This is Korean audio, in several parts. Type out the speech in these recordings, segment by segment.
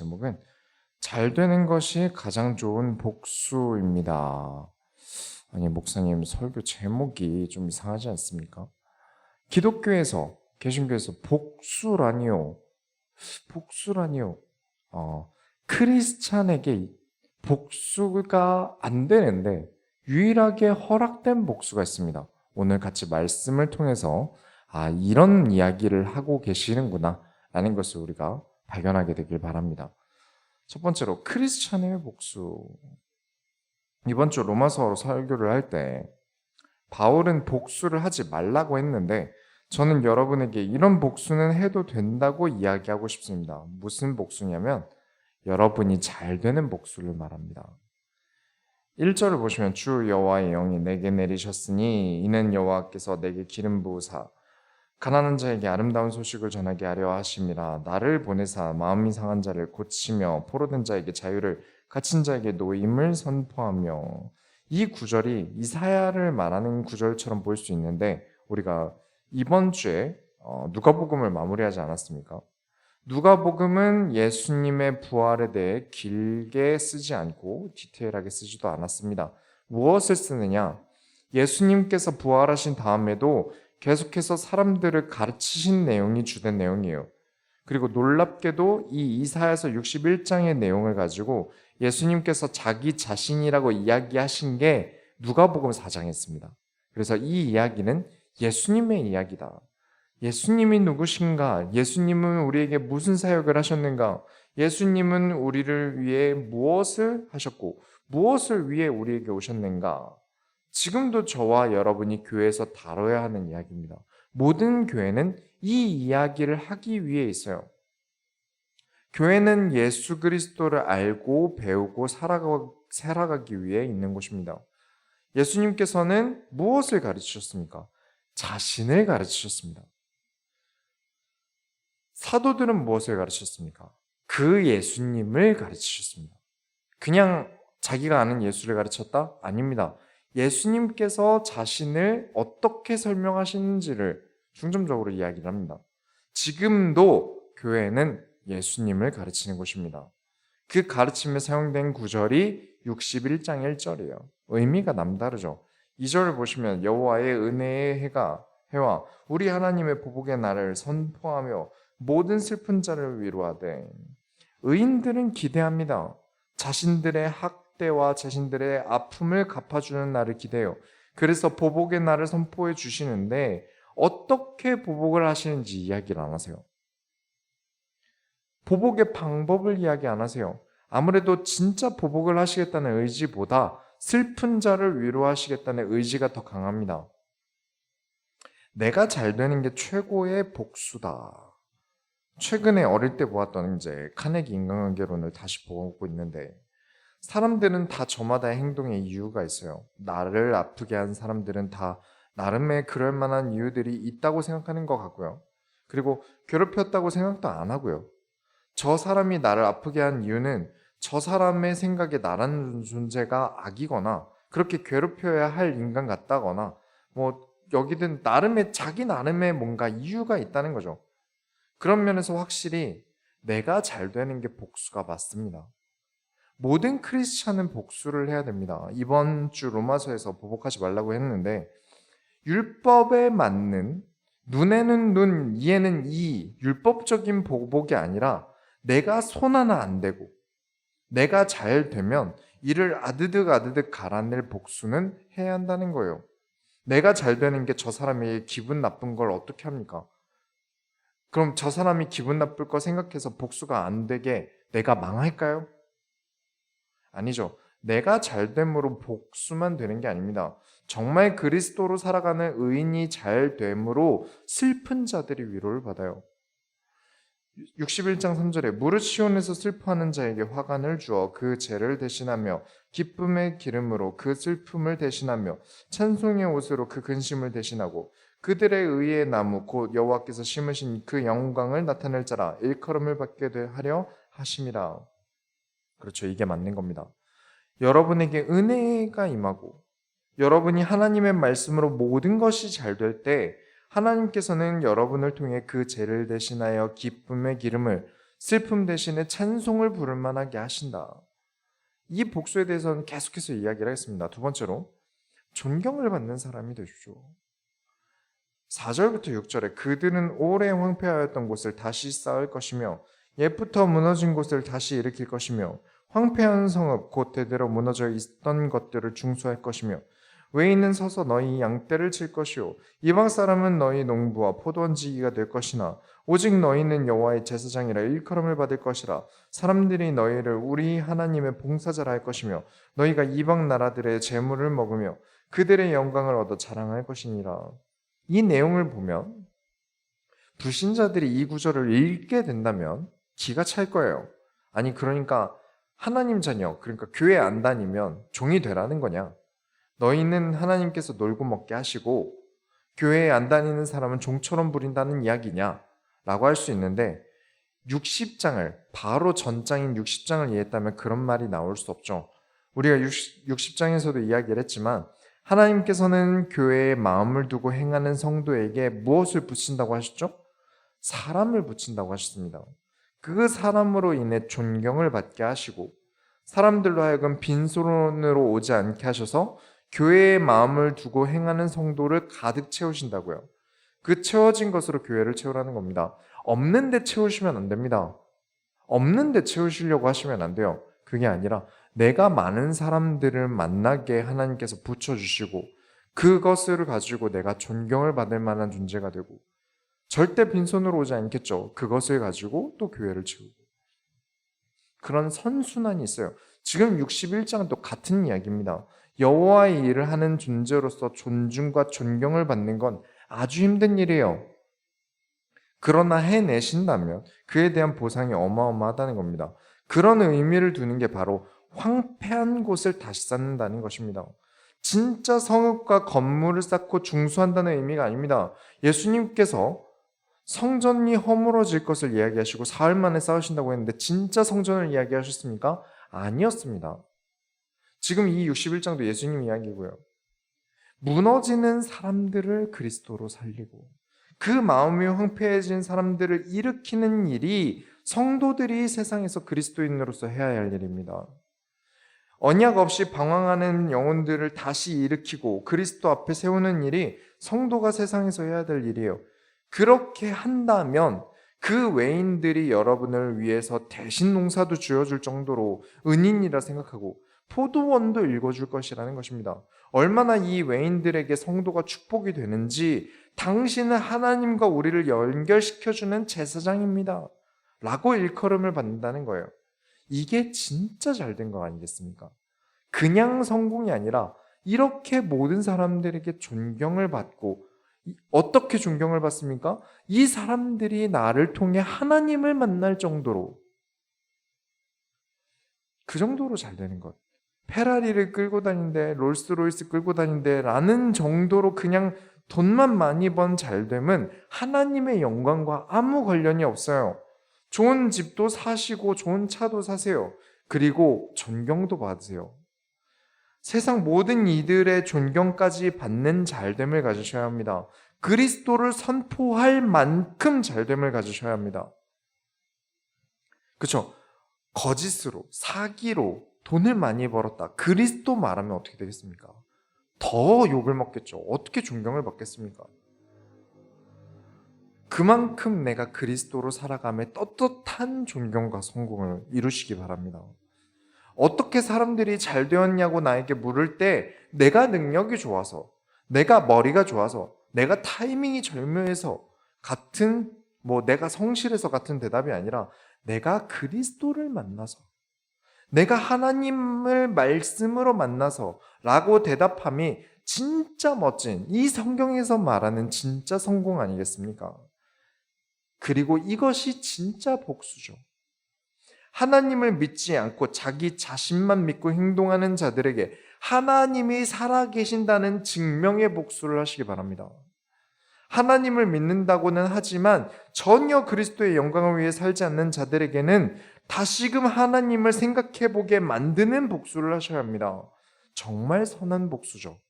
제목은 잘 되는 것이 가장 좋은 복수입니다. 아니, 목사님 설교 제목이 좀 이상하지 않습니까? 기독교에서, 개신교에서 복수라니요. 복수라니요. 크리스찬에게 복수가 안 되는데 유일하게 허락된 복수가 있습니다. 오늘 같이 말씀을 통해서 이런 이야기를 하고 계시는구나 라는 것을 우리가 발견하게 되길 바랍니다. 첫 번째로 크리스찬의 복수. 이번 주 로마서로 설교를 할 때 바울은 복수를 하지 말라고 했는데 저는 여러분에게 이런 복수는 해도 된다고 이야기하고 싶습니다. 무슨 복수냐면 여러분이 잘 되는 복수를 말합니다. 1절을 보시면 주 여호와의 영이 내게 내리셨으니 이는 여호와께서 내게 기름 부으사 가난한 자에게 아름다운 소식을 전하게 하려 하심이라. 나를 보내사 마음이 상한 자를 고치며 포로된 자에게 자유를, 갇힌 자에게 노임을 선포하며. 이 구절이 이사야를 말하는 구절처럼 보일 수 있는데 우리가 이번 주에 누가복음을 마무리하지 않았습니까? 누가복음은 예수님의 부활에 대해 길게 쓰지 않고 디테일하게 쓰지도 않았습니다. 무엇을 쓰느냐? 예수님께서 부활하신 다음에도 계속해서 사람들을 가르치신 내용이 주된 내용이에요. 그리고 놀랍게도 이 이사야서 61장의 내용을 가지고 예수님께서 자기 자신이라고 이야기하신 게 누가복음 4장에 있습니다. 그래서 이 이야기는 예수님의 이야기다. 예수님이 누구신가? 예수님은 우리에게 무슨 사역을 하셨는가? 예수님은 우리를 위해 무엇을 하셨고 무엇을 위해 우리에게 오셨는가? 지금도 저와 여러분이 교회에서 다뤄야 하는 이야기입니다. 모든 교회는 이 이야기를 하기 위해 있어요. 교회는 예수 그리스도를 알고 배우고 살아가기 위해 있는 곳입니다. 예수님께서는 무엇을 가르치셨습니까? 자신을 가르치셨습니다. 사도들은 무엇을 가르치셨습니까? 그 예수님을 가르치셨습니다. 그냥 자기가 아는 예수를 가르쳤다? 아닙니다. 예수님께서 자신을 어떻게 설명하시는지를 중점적으로 이야기를 합니다. 지금도 교회는 예수님을 가르치는 곳입니다. 그 가르침에 사용된 구절이 61장 1절이에요. 의미가 남다르죠. 2절을 보시면 여호와의 은혜의 해와 우리 하나님의 보복의 날을 선포하며 모든 슬픈 자를 위로하되. 의인들은 기대합니다. 자신들의 학대와 자신들의 아픔을 갚아주는 날을 기대해요. 그래서 보복의 날을 선포해 주시는데 어떻게 보복을 하시는지 이야기를 안 하세요. 보복의 방법을 이야기 안 하세요. 아무래도 진짜 보복을 하시겠다는 의지보다 슬픈 자를 위로하시겠다는 의지가 더 강합니다. 내가 잘 되는 게 최고의 복수다. 최근에 어릴 때 보았던 카네기 인간관계론을 다시 보고 있는데 사람들은 다 저마다의 행동에 이유가 있어요. 나를 아프게 한 사람들은 다 나름의 그럴 만한 이유들이 있다고 생각하는 것 같고요. 그리고 괴롭혔다고 생각도 안 하고요. 저 사람이 나를 아프게 한 이유는 저 사람의 생각에 나라는 존재가 악이거나 그렇게 괴롭혀야 할 인간 같다거나 여기든 자기 나름의 뭔가 이유가 있다는 거죠. 그런 면에서 확실히 내가 잘 되는 게 복수가 맞습니다. 모든 크리스찬은 복수를 해야 됩니다. 이번 주 로마서에서 보복하지 말라고 했는데 율법에 맞는 눈에는 눈, 이에는 이 율법적인 보복이 아니라 내가 손 하나 안 대고 내가 잘 되면 이를 아드득 갈아낼 복수는 해야 한다는 거예요. 내가 잘 되는 게 저 사람에게 기분 나쁜 걸 어떻게 합니까? 그럼 저 사람이 기분 나쁠 거 생각해서 복수가 안 되게 내가 망할까요? 아니죠. 내가 잘됨으로 복수만 되는 게 아닙니다. 정말 그리스도로 살아가는 의인이 잘됨으로 슬픈 자들이 위로를 받아요. 61장 3절에 무릇 시온에서 슬퍼하는 자에게 화관을 주어 그 죄를 대신하며 기쁨의 기름으로 그 슬픔을 대신하며 찬송의 옷으로 그 근심을 대신하고 그들의 의의 나무 곧 여호와께서 심으신 그 영광을 나타낼 자라 일컬음을 받게 하려 하심이라. 그렇죠. 이게 맞는 겁니다. 여러분에게 은혜가 임하고 여러분이 하나님의 말씀으로 모든 것이 잘 될 때 하나님께서는 여러분을 통해 그 죄를 대신하여 기쁨의 기름을 슬픔 대신에 찬송을 부를 만하게 하신다. 이 복수에 대해서는 계속해서 이야기를 하겠습니다. 두 번째로 존경을 받는 사람이 되십시오. 4절부터 6절에 그들은 오래 황폐하였던 곳을 다시 쌓을 것이며 옛부터 무너진 곳을 다시 일으킬 것이며 황폐한 성읍 곧 대대로 무너져 있던 것들을 중수할 것이며 외인은 서서 너희 양떼를 칠 것이요 이방 사람은 너희 농부와 포도원지기가 될 것이나 오직 너희는 여호와의 제사장이라 일컬음을 받을 것이라. 사람들이 너희를 우리 하나님의 봉사자라 할 것이며 너희가 이방 나라들의 재물을 먹으며 그들의 영광을 얻어 자랑할 것이니라. 이 내용을 보면 불신자들이 이 구절을 읽게 된다면 기가 찰 거예요. 아니 그러니까 하나님 자녀, 그러니까 교회 안 다니면 종이 되라는 거냐? 너희는 하나님께서 놀고 먹게 하시고 교회에 안 다니는 사람은 종처럼 부린다는 이야기냐? 라고 할 수 있는데 60장을 바로 전장인 60장을 이해했다면 그런 말이 나올 수 없죠. 우리가 60장에서도 이야기를 했지만 하나님께서는 교회에 마음을 두고 행하는 성도에게 무엇을 붙인다고 하셨죠? 사람을 붙인다고 하셨습니다. 그 사람으로 인해 존경을 받게 하시고 사람들로 하여금 빈손으로 오지 않게 하셔서 교회에 마음을 두고 행하는 성도를 가득 채우신다고요. 그 채워진 것으로 교회를 채우라는 겁니다. 없는데 채우시면 안 됩니다. 없는데 채우시려고 하시면 안 돼요. 그게 아니라 내가 많은 사람들을 만나게 하나님께서 붙여주시고 그것을 가지고 내가 존경을 받을 만한 존재가 되고 절대 빈손으로 오지 않겠죠. 그것을 가지고 또 교회를 채우고 그런 선순환이 있어요. 지금 61장은 또 같은 이야기입니다. 여호와의 일을 하는 존재로서 존중과 존경을 받는 건 아주 힘든 일이에요. 그러나 해내신다면 그에 대한 보상이 어마어마하다는 겁니다. 그런 의미를 두는 게 바로 황폐한 곳을 다시 쌓는다는 것입니다. 진짜 성읍과 건물을 쌓고 중수한다는 의미가 아닙니다. 예수님께서 성전이 허물어질 것을 이야기하시고 사흘 만에 쌓으신다고 했는데 진짜 성전을 이야기하셨습니까? 아니었습니다. 지금 이 61장도 예수님 이야기고요. 무너지는 사람들을 그리스도로 살리고 그 마음이 황폐해진 사람들을 일으키는 일이 성도들이 세상에서 그리스도인으로서 해야 할 일입니다. 언약 없이 방황하는 영혼들을 다시 일으키고 그리스도 앞에 세우는 일이 성도가 세상에서 해야 될 일이에요. 그렇게 한다면 그 외인들이 여러분을 위해서 대신 농사도 지어줄 정도로 은인이라 생각하고 포도원도 읽어줄 것이라는 것입니다. 얼마나 이 외인들에게 성도가 축복이 되는지 당신은 하나님과 우리를 연결시켜주는 제사장입니다. 라고 일컬음을 받는다는 거예요. 이게 진짜 잘된 거 아니겠습니까? 그냥 성공이 아니라 이렇게 모든 사람들에게 존경을 받고 어떻게 존경을 받습니까? 이 사람들이 나를 통해 하나님을 만날 정도로 그 정도로 잘 되는 것. 페라리를 끌고 다닌대, 롤스로이스 끌고 다닌대 라는 정도로 그냥 돈만 많이 번 잘됨은 하나님의 영광과 아무 관련이 없어요. 좋은 집도 사시고 좋은 차도 사세요. 그리고 존경도 받으세요. 세상 모든 이들의 존경까지 받는 잘됨을 가지셔야 합니다. 그리스도를 선포할 만큼 잘됨을 가지셔야 합니다. 그렇죠? 거짓으로, 사기로 돈을 많이 벌었다. 그리스도 말하면 어떻게 되겠습니까? 더 욕을 먹겠죠. 어떻게 존경을 받겠습니까? 그만큼 내가 그리스도로 살아가며 떳떳한 존경과 성공을 이루시기 바랍니다. 어떻게 사람들이 잘 되었냐고 나에게 물을 때 내가 능력이 좋아서, 내가 머리가 좋아서, 내가 타이밍이 절묘해서 같은 내가 성실해서 같은 대답이 아니라 내가 그리스도를 만나서 내가 하나님을 말씀으로 만나서 라고 대답함이 진짜 멋진 이 성경에서 말하는 진짜 성공 아니겠습니까? 그리고 이것이 진짜 복수죠. 하나님을 믿지 않고 자기 자신만 믿고 행동하는 자들에게 하나님이 살아계신다는 증명의 복수를 하시기 바랍니다. 하나님을 믿는다고는 하지만 전혀 그리스도의 영광을 위해 살지 않는 자들에게는 다시금 하나님을 생각해보게 만드는 복수를 하셔야 합니다. 정말 선한 복수죠.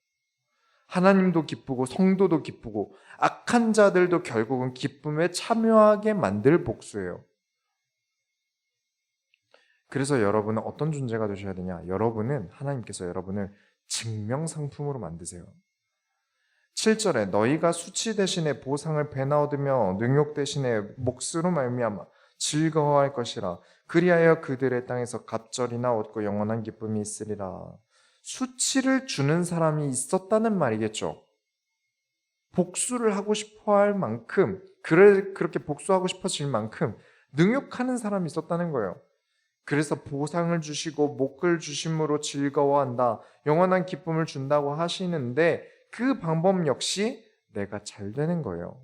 하나님도 기쁘고 성도도 기쁘고 악한 자들도 결국은 기쁨에 참여하게 만들 복수예요. 그래서 여러분은 어떤 존재가 되셔야 되냐? 여러분은 하나님께서 여러분을 증명상품으로 만드세요. 7절에 너희가 수치 대신에 보상을 배나 얻으며 능욕 대신에 몫으로 말미암아 즐거워할 것이라. 그리하여 그들의 땅에서 갑절이나 얻고 영원한 기쁨이 있으리라. 수치를 주는 사람이 있었다는 말이겠죠. 복수를 하고 싶어 할 만큼, 그렇게 복수하고 싶어질 만큼 능욕하는 사람이 있었다는 거예요. 그래서 보상을 주시고 목을 주심으로 즐거워한다, 영원한 기쁨을 준다고 하시는데 그 방법 역시 내가 잘 되는 거예요.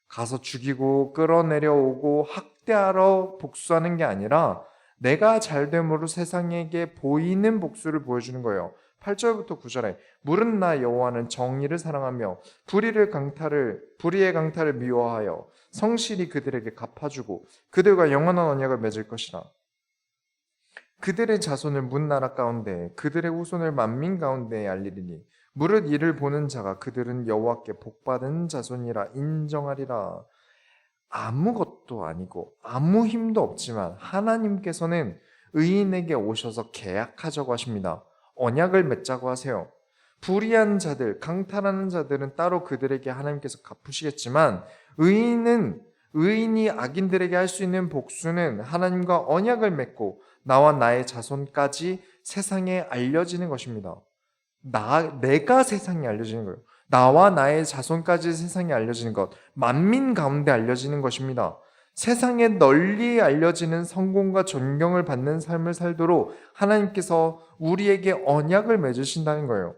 가서 죽이고 끌어내려오고 학대하러 복수하는 게 아니라 내가 잘됨으로 세상에게 보이는 복수를 보여주는 거예요. 8절부터 9절에 물은 나 여호와는 정의를 사랑하며 불의의 강탈을 미워하여 성실히 그들에게 갚아주고 그들과 영원한 언약을 맺을 것이라. 그들의 자손을 문나라 가운데 그들의 후손을 만민 가운데 알리리니 무릇 이를 보는 자가 그들은 여호와께 복받은 자손이라 인정하리라. 아무것도 아니고 아무 힘도 없지만 하나님께서는 의인에게 오셔서 계약하자고 하십니다. 언약을 맺자고 하세요. 불의한 자들, 강탈하는 자들은 따로 그들에게 하나님께서 갚으시겠지만 의인이 악인들에게 할 수 있는 복수는 하나님과 언약을 맺고 나와 나의 자손까지 세상에 알려지는 것입니다. 내가 세상에 알려지는 거예요. 나와 나의 자손까지 세상에 알려지는 것, 만민 가운데 알려지는 것입니다. 세상에 널리 알려지는 성공과 존경을 받는 삶을 살도록 하나님께서 우리에게 언약을 맺으신다는 거예요.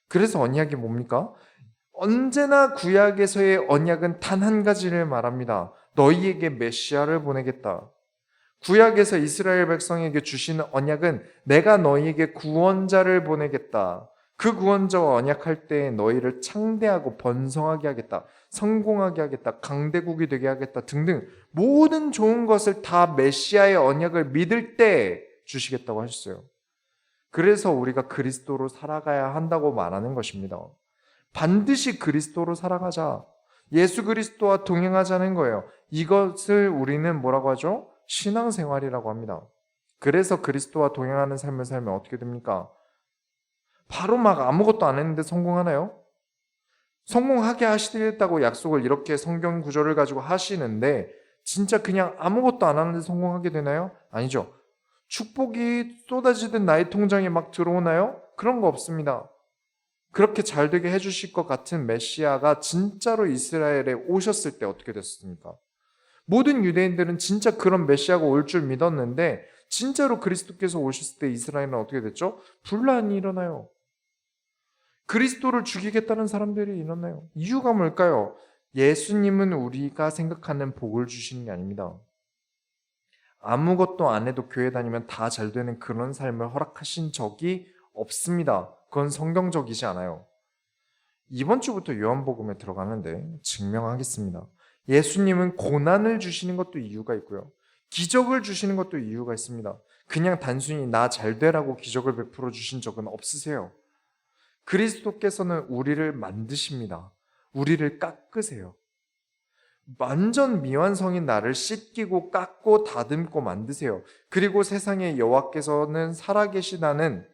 그래서 언약이 뭡니까? 언제나 구약에서의 언약은 단 한 가지를 말합니다. 너희에게 메시아를 보내겠다. 구약에서 이스라엘 백성에게 주시는 언약은 내가 너희에게 구원자를 보내겠다. 그 구원자와 언약할 때 너희를 창대하고 번성하게 하겠다. 성공하게 하겠다. 강대국이 되게 하겠다. 등등 모든 좋은 것을 다 메시아의 언약을 믿을 때 주시겠다고 하셨어요. 그래서 우리가 그리스도로 살아가야 한다고 말하는 것입니다. 반드시 그리스도로 살아가자. 예수 그리스도와 동행하자는 거예요. 이것을 우리는 뭐라고 하죠? 신앙생활이라고 합니다. 그래서 그리스도와 동행하는 삶을 살면 어떻게 됩니까? 바로 막 아무것도 안 했는데 성공하나요? 성공하게 하시겠다고 약속을 이렇게 성경 구절을 가지고 하시는데 진짜 그냥 아무것도 안 하는데 성공하게 되나요? 아니죠. 축복이 쏟아지듯 나의 통장에 막 들어오나요? 그런 거 없습니다. 그렇게 잘 되게 해주실 것 같은 메시아가 진짜로 이스라엘에 오셨을 때 어떻게 됐습니까? 모든 유대인들은 진짜 그런 메시아가 올 줄 믿었는데 진짜로 그리스도께서 오셨을 때 이스라엘은 어떻게 됐죠? 분란이 일어나요. 그리스도를 죽이겠다는 사람들이 일어나요. 이유가 뭘까요? 예수님은 우리가 생각하는 복을 주시는 게 아닙니다. 아무것도 안 해도 교회 다니면 다 잘 되는 그런 삶을 허락하신 적이 없습니다. 그건 성경적이지 않아요. 이번 주부터 요한복음에 들어가는데 증명하겠습니다. 예수님은 고난을 주시는 것도 이유가 있고요. 기적을 주시는 것도 이유가 있습니다. 그냥 단순히 나 잘 되라고 기적을 베풀어 주신 적은 없으세요. 그리스도께서는 우리를 만드십니다. 우리를 깎으세요. 완전 미완성인 나를 씻기고 깎고 다듬고 만드세요. 그리고 세상에 여호와께서 살아계시다는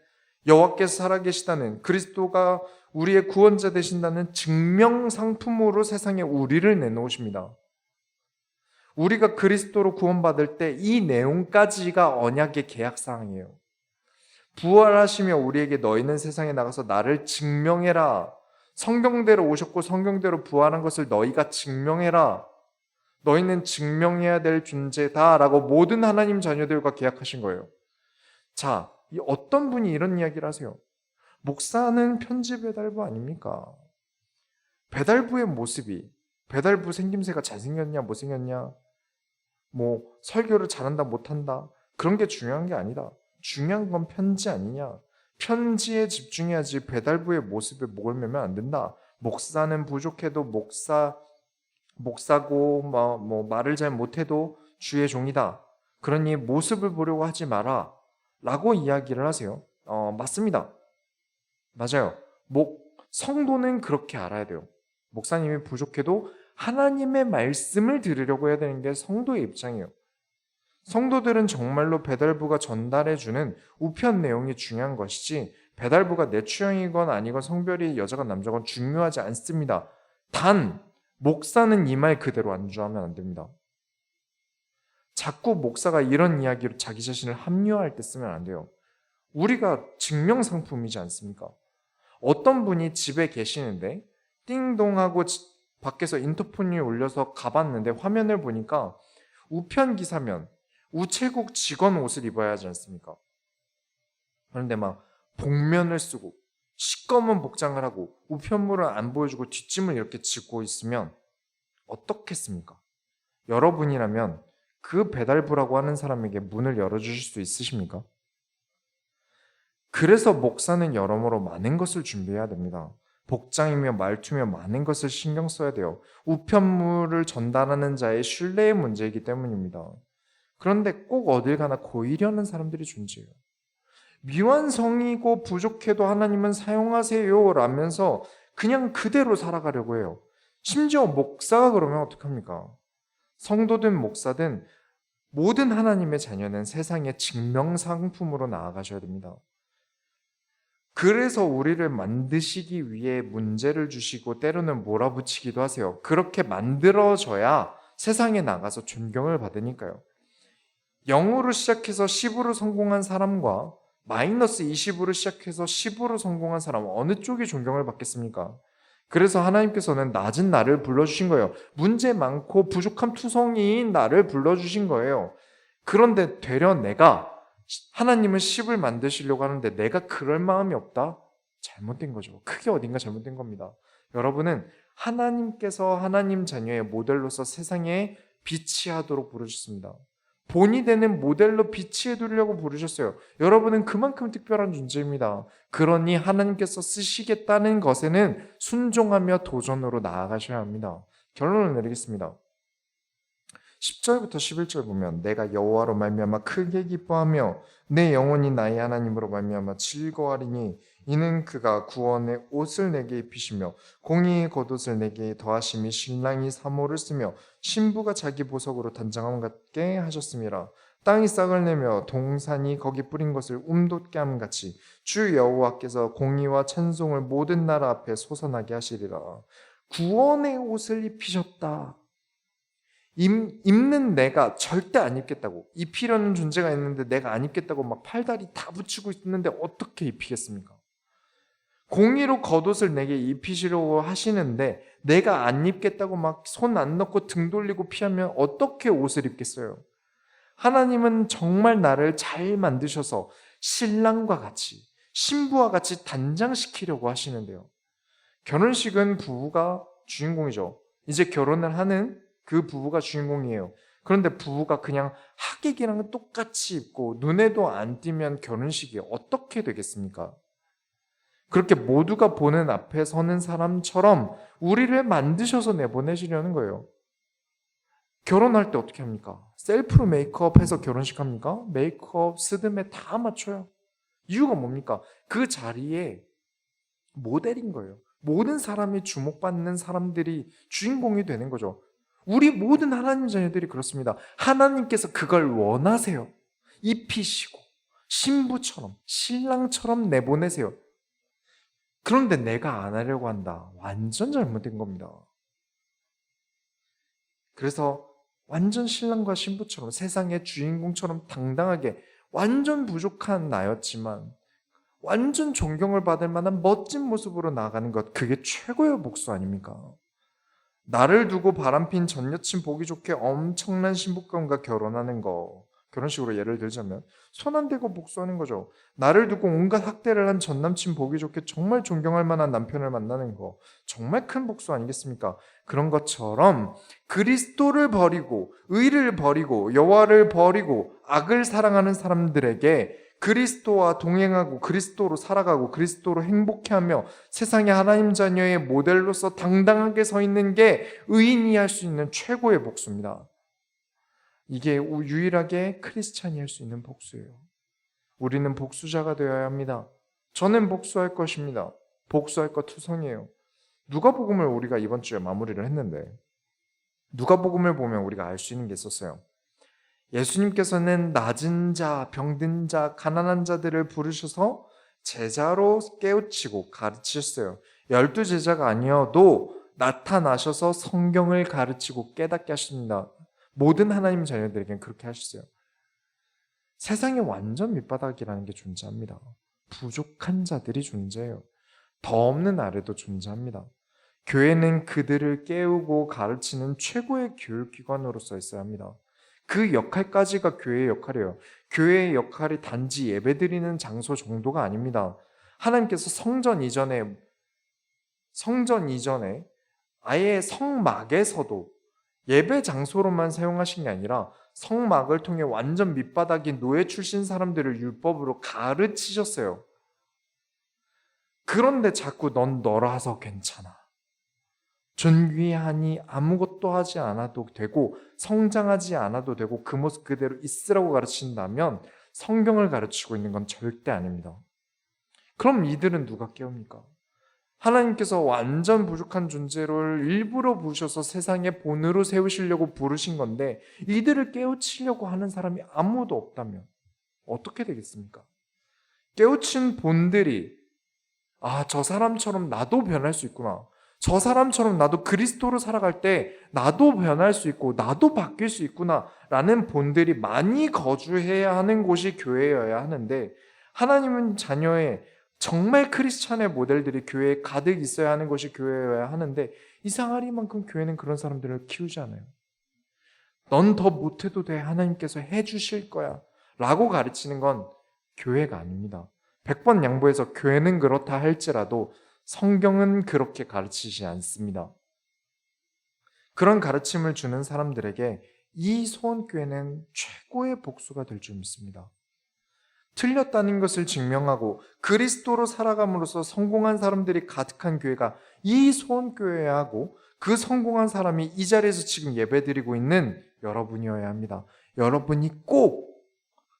그리스도가 우리의 구원자 되신다는 증명 상품으로 세상에 우리를 내놓으십니다. 우리가 그리스도로 구원받을 때 이 내용까지가 언약의 계약사항이에요. 부활하시며 우리에게 너희는 세상에 나가서 나를 증명해라. 성경대로 오셨고 성경대로 부활한 것을 너희가 증명해라. 너희는 증명해야 될 존재다라고 모든 하나님 자녀들과 계약하신 거예요. 자, 어떤 분이 이런 이야기를 하세요? 목사는 편지 배달부 아닙니까? 배달부의 모습이, 배달부 생김새가 잘생겼냐 못생겼냐, 뭐 설교를 잘한다 못한다, 그런 게 중요한 게 아니다. 중요한 건 편지 아니냐. 편지에 집중해야지 배달부의 모습에 목을 매면 안 된다. 목사는 부족해도 목사고 뭐 말을 잘 못해도 주의 종이다. 그러니 모습을 보려고 하지 마라 라고 이야기를 하세요. 맞습니다. 맞아요. 성도는 그렇게 알아야 돼요. 목사님이 부족해도 하나님의 말씀을 들으려고 해야 되는 게 성도의 입장이에요. 성도들은 정말로 배달부가 전달해주는 우편 내용이 중요한 것이지 배달부가 내 취향이건 아니건 성별이 여자건 남자건 중요하지 않습니다. 단 목사는 이 말 그대로 안주하면 안 됩니다. 자꾸 목사가 이런 이야기로 자기 자신을 합리화할 때 쓰면 안 돼요. 우리가 증명상품이지 않습니까? 어떤 분이 집에 계시는데 띵동하고 밖에서 인터폰이 울려서 가봤는데 화면을 보니까 우편 기사면 우체국 직원 옷을 입어야 하지 않습니까? 그런데 막 복면을 쓰고 시꺼먼 복장을 하고 우편물을 안 보여주고 뒷짐을 이렇게 지고 있으면 어떻겠습니까? 여러분이라면 그 배달부라고 하는 사람에게 문을 열어주실 수 있으십니까? 그래서 목사는 여러모로 많은 것을 준비해야 됩니다. 복장이며 말투며 많은 것을 신경 써야 돼요. 우편물을 전달하는 자의 신뢰의 문제이기 때문입니다. 그런데 꼭 어딜 가나 고이려는 사람들이 존재해요. 미완성이고 부족해도 하나님은 사용하세요 라면서 그냥 그대로 살아가려고 해요. 심지어 목사가 그러면 어떡합니까? 성도든 목사든 모든 하나님의 자녀는 세상의 증명상품으로 나아가셔야 됩니다. 그래서 우리를 만드시기 위해 문제를 주시고 때로는 몰아붙이기도 하세요. 그렇게 만들어져야 세상에 나가서 존경을 받으니까요. 0으로 시작해서 10으로 성공한 사람과 마이너스 20으로 시작해서 10으로 성공한 사람 어느 쪽이 존경을 받겠습니까? 그래서 하나님께서는 낮은 나를 불러주신 거예요. 문제 많고 부족한 투성이인 나를 불러주신 거예요. 그런데 되려 내가 하나님은 10을 만드시려고 하는데 내가 그럴 마음이 없다? 잘못된 거죠. 크게 어딘가 잘못된 겁니다. 여러분은 하나님께서 하나님 자녀의 모델로서 세상에 비치하도록 부르셨습니다. 본이 되는 모델로 비치해 두려고 부르셨어요. 여러분은 그만큼 특별한 존재입니다. 그러니 하나님께서 쓰시겠다는 것에는 순종하며 도전으로 나아가셔야 합니다. 결론을 내리겠습니다. 10절부터 11절 보면 내가 여호와로 말미암아 크게 기뻐하며 내 영혼이 나의 하나님으로 말미암아 즐거워하리니 이는 그가 구원의 옷을 내게 입히시며 공의의 겉옷을 내게 더하심이 신랑이 사모를 쓰며 신부가 자기 보석으로 단장함 같게 하셨음이라. 땅이 싹을 내며 동산이 거기 뿌린 것을 움돋게 함 같이 주 여호와께서 공의와 찬송을 모든 나라 앞에 솟아나게 하시리라. 구원의 옷을 입히셨다. 입는 내가 절대 안 입겠다고, 입히려는 존재가 있는데 내가 안 입겠다고 막 팔다리 다 붙이고 있는데 어떻게 입히겠습니까? 공의로 겉옷을 내게 입히시려고 하시는데 내가 안 입겠다고 막 손 안 넣고 등 돌리고 피하면 어떻게 옷을 입겠어요? 하나님은 정말 나를 잘 만드셔서 신랑과 같이, 신부와 같이 단장시키려고 하시는데요. 결혼식은 부부가 주인공이죠. 이제 결혼을 하는 그 부부가 주인공이에요. 그런데 부부가 그냥 하객이랑 똑같이 입고 눈에도 안 띄면 결혼식이 어떻게 되겠습니까? 그렇게 모두가 보는 앞에 서는 사람처럼 우리를 만드셔서 내보내시려는 거예요. 결혼할 때 어떻게 합니까? 셀프로 메이크업 해서 결혼식 합니까? 메이크업, 스드메 다 맞춰요. 이유가 뭡니까? 그 자리에 모델인 거예요. 모든 사람이 주목받는 사람들이 주인공이 되는 거죠. 우리 모든 하나님 자녀들이 그렇습니다. 하나님께서 그걸 원하세요. 입히시고 신부처럼 신랑처럼 내보내세요. 그런데 내가 안 하려고 한다. 완전 잘못된 겁니다. 그래서 완전 신랑과 신부처럼 세상의 주인공처럼 당당하게 완전 부족한 나였지만 완전 존경을 받을 만한 멋진 모습으로 나아가는 것, 그게 최고의 복수 아닙니까? 나를 두고 바람핀 전 여친 보기 좋게 엄청난 신부감과 결혼하는 거, 결혼식으로 예를 들자면 손 안 대고 복수하는 거죠. 나를 두고 온갖 학대를 한 전 남친 보기 좋게 정말 존경할 만한 남편을 만나는 거, 정말 큰 복수 아니겠습니까? 그런 것처럼 그리스도를 버리고 의를 버리고 여호와를 버리고 악을 사랑하는 사람들에게 그리스도와 동행하고 그리스도로 살아가고 그리스도로 행복해하며 세상의 하나님 자녀의 모델로서 당당하게 서 있는 게 의인이 할 수 있는 최고의 복수입니다. 이게 유일하게 크리스찬이 할 수 있는 복수예요. 우리는 복수자가 되어야 합니다. 저는 복수할 것입니다. 복수할 것 투성이에요. 누가복음을 우리가 이번 주에 마무리를 했는데 누가복음을 보면 우리가 알 수 있는 게 있었어요. 예수님께서는 낮은 자, 병든 자, 가난한 자들을 부르셔서 제자로 깨우치고 가르치셨어요. 12 제자가 아니어도 나타나셔서 성경을 가르치고 깨닫게 하십니다. 모든 하나님 자녀들에게는 그렇게 하셨어요. 세상에 완전 밑바닥이라는 게 존재합니다. 부족한 자들이 존재해요. 더 없는 아래도 존재합니다. 교회는 그들을 깨우고 가르치는 최고의 교육기관으로서 있어야 합니다. 그 역할까지가 교회의 역할이에요. 교회의 역할이 단지 예배드리는 장소 정도가 아닙니다. 하나님께서 성전 이전에 아예 성막에서도 예배 장소로만 사용하신 게 아니라 성막을 통해 완전 밑바닥인 노예 출신 사람들을 율법으로 가르치셨어요. 그런데 자꾸 넌 너라서 괜찮아. 존귀하니 아무것도 하지 않아도 되고 성장하지 않아도 되고 그 모습 그대로 있으라고 가르친다면 성경을 가르치고 있는 건 절대 아닙니다. 그럼 이들은 누가 깨웁니까? 하나님께서 완전 부족한 존재를 일부러 부르셔서 세상의 본으로 세우시려고 부르신 건데 이들을 깨우치려고 하는 사람이 아무도 없다면 어떻게 되겠습니까? 깨우친 본들이 저 사람처럼 나도 변할 수 있구나. 저 사람처럼 나도 그리스도로 살아갈 때 나도 변할 수 있고 나도 바뀔 수 있구나 라는 본들이 많이 거주해야 하는 곳이 교회여야 하는데 하나님은 자녀의 정말 크리스찬의 모델들이 교회에 가득 있어야 하는 것이 교회여야 하는데 이상하리만큼 교회는 그런 사람들을 키우지 않아요. 넌 더 못해도 돼. 하나님께서 해주실 거야 라고 가르치는 건 교회가 아닙니다. 100번 양보해서 교회는 그렇다 할지라도 성경은 그렇게 가르치지 않습니다. 그런 가르침을 주는 사람들에게 이 소원교회는 최고의 복수가 될 줄 믿습니다. 틀렸다는 것을 증명하고 그리스도로 살아감으로써 성공한 사람들이 가득한 교회가 이 소원교회야 하고 그 성공한 사람이 이 자리에서 지금 예배드리고 있는 여러분이어야 합니다. 여러분이 꼭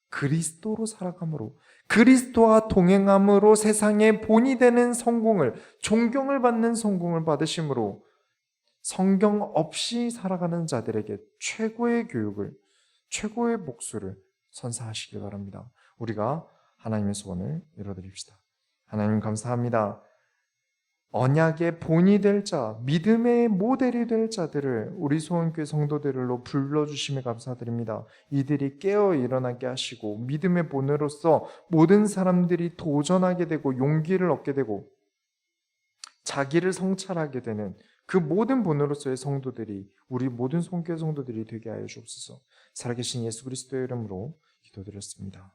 그리스도로 살아감으로 그리스도와 동행함으로 세상의 본이 되는 성공을 존경을 받는 성공을 받으심으로 성경 없이 살아가는 자들에게 최고의 교육을 최고의 복수를 선사하시길 바랍니다. 우리가 하나님의 소원을 이뤄드립시다. 하나님 감사합니다. 언약의 본이 될 자, 믿음의 모델이 될 자들을 우리 소원교회 성도들로 불러주심에 감사드립니다. 이들이 깨어 일어나게 하시고 믿음의 본으로서 모든 사람들이 도전하게 되고 용기를 얻게 되고 자기를 성찰하게 되는 그 모든 본으로서의 성도들이 우리 모든 소원교회 성도들이 되게 하여 주옵소서. 살아계신 예수 그리스도의 이름으로 기도드렸습니다.